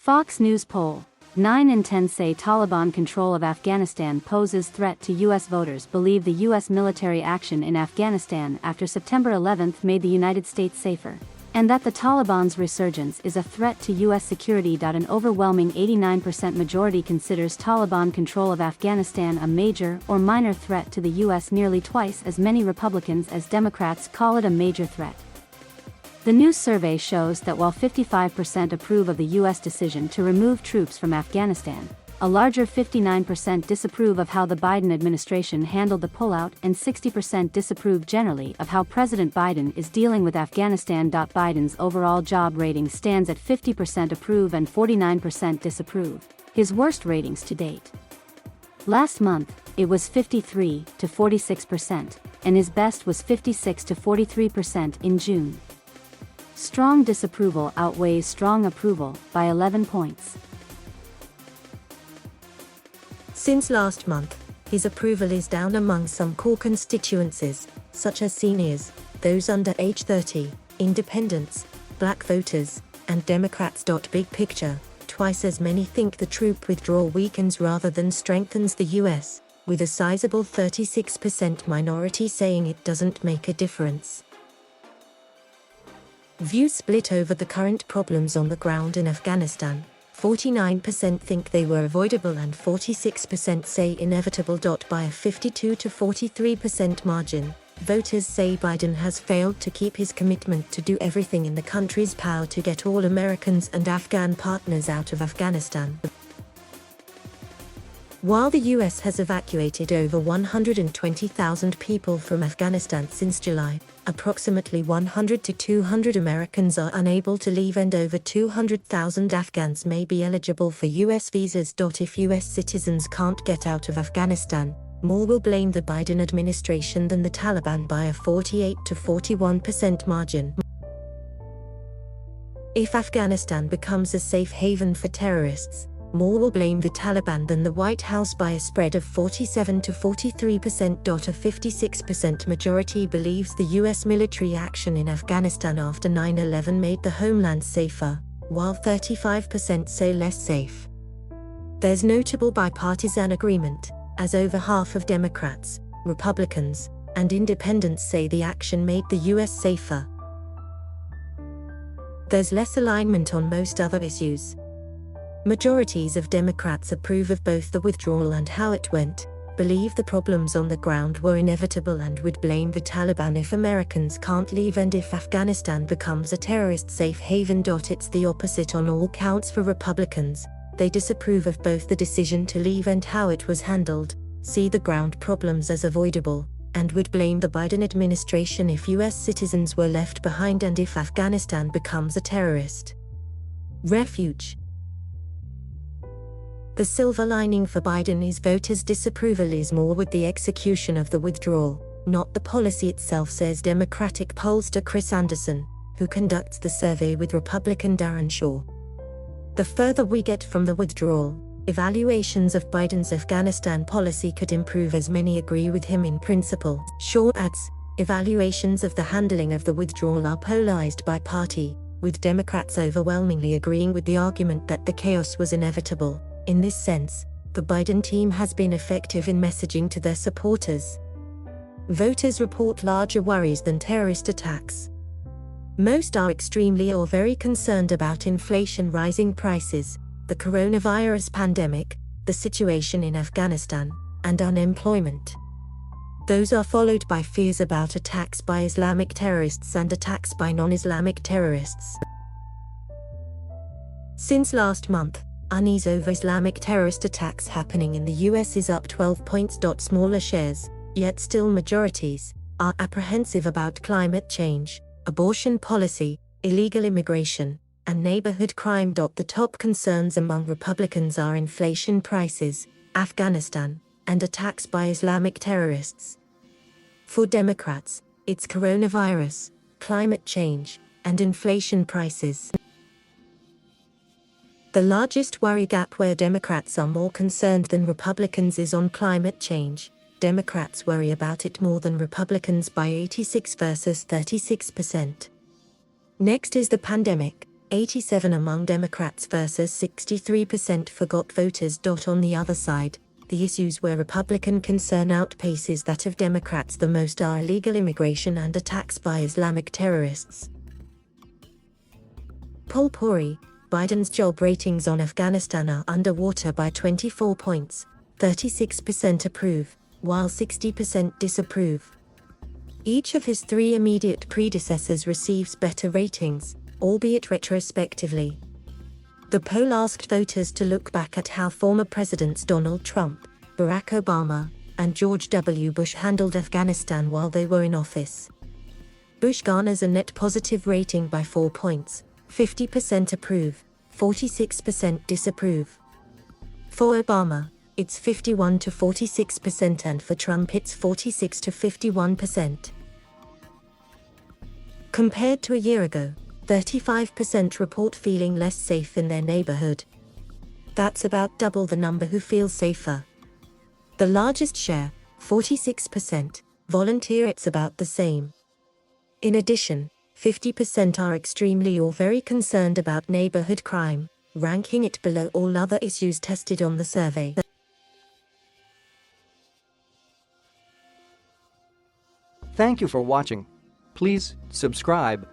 Fox News poll. 9 in 10 say Taliban control of Afghanistan poses threat to U.S. voters. Believe the U.S. military action in Afghanistan after September 11 made the United States safer, and that the Taliban's resurgence is a threat to U.S. security. An overwhelming 89% majority considers Taliban control of Afghanistan a major or minor threat to the U.S. Nearly twice as many Republicans as Democrats call it a major threat. The new survey shows that while 55% approve of the U.S. decision to remove troops from Afghanistan, a larger 59% disapprove of how the Biden administration handled the pullout and 60% disapprove generally of how President Biden is dealing with Afghanistan. Biden's overall job rating stands at 50% approve and 49% disapprove, his worst ratings to date. Last month, it was 53 to 46%, and his best was 56 to 43% in June. Strong disapproval outweighs strong approval by 11 points. Since last month, his approval is down among some core constituencies, such as seniors, those under age 30, independents, black voters, and Democrats. Big picture, twice as many think the troop withdrawal weakens rather than strengthens the U.S., with a sizable 36% minority saying it doesn't make a difference. Views split over the current problems on the ground in Afghanistan. 49% think they were avoidable and 46% say inevitable. By a 52 to 43% margin, voters say Biden has failed to keep his commitment to do everything in the country's power to get all Americans and Afghan partners out of Afghanistan. While the U.S. has evacuated over 120,000 people from Afghanistan since July, approximately 100 to 200 Americans are unable to leave and over 200,000 Afghans may be eligible for U.S. visas. If U.S. citizens can't get out of Afghanistan, more will blame the Biden administration than the Taliban by a 48 to 41% margin. If Afghanistan becomes a safe haven for terrorists, more will blame the Taliban than the White House by a spread of 47 to 43%. A 56% majority believes the U.S. military action in Afghanistan after 9/11 made the homeland safer, while 35% say less safe. There's notable bipartisan agreement, as over half of Democrats, Republicans, and independents say the action made the U.S. safer. There's less alignment on most other issues. Majorities of Democrats approve of both the withdrawal and how it went, believe the problems on the ground were inevitable and would blame the Taliban if Americans can't leave and if Afghanistan becomes a terrorist safe haven. It's the opposite on all counts for Republicans. They disapprove of both the decision to leave and how it was handled, see the ground problems as avoidable, and would blame the Biden administration if U.S. citizens were left behind and if Afghanistan becomes a terrorist refuge. The silver lining for Biden is voters' disapproval is more with the execution of the withdrawal, not the policy itself, says Democratic pollster Chris Anderson, who conducts the survey with Republican Darren Shaw. The further we get from the withdrawal, evaluations of Biden's Afghanistan policy could improve, as many agree with him in principle. Shaw adds, evaluations of the handling of the withdrawal are polarized by party, with Democrats overwhelmingly agreeing with the argument that the chaos was inevitable. In this sense, the Biden team has been effective in messaging to their supporters. Voters report larger worries than terrorist attacks. Most are extremely or very concerned about inflation, rising prices, the coronavirus pandemic, the situation in Afghanistan, and unemployment. Those are followed by fears about attacks by Islamic terrorists and attacks by non-Islamic terrorists. Since last month, unease over Islamic terrorist attacks happening in the U.S. is up 12 points. Smaller shares, yet still majorities, are apprehensive about climate change, abortion policy, illegal immigration, and neighborhood crime. The top concerns among Republicans are inflation, prices, Afghanistan, and attacks by Islamic terrorists. For Democrats, it's coronavirus, climate change, and inflation, prices. The largest worry gap where Democrats are more concerned than Republicans is on climate change. Democrats worry about it more than Republicans by 86 versus 36%. Next is the pandemic, 87 among Democrats versus 63% forgot voters. On the other side, the issues where Republican concern outpaces that of Democrats the most are illegal immigration and attacks by Islamic terrorists. Poll Pori, Biden's job ratings on Afghanistan are underwater by 24 points, 36% approve, while 60% disapprove. Each of his three immediate predecessors receives better ratings, albeit retrospectively. The poll asked voters to look back at how former presidents Donald Trump, Barack Obama, and George W. Bush handled Afghanistan while they were in office. Bush garners a net positive rating by 4 points, 50% approve, 46% disapprove. For Obama, it's 51 to 46%, and for Trump it's 46 to 51%. Compared to a year ago, 35% report feeling less safe in their neighborhood. That's about double the number who feel safer. The largest share, 46%, volunteer. It's about the same. In addition, 50% are extremely or very concerned about neighborhood crime, ranking it below all other issues tested on the survey. Thank you for watching. Please subscribe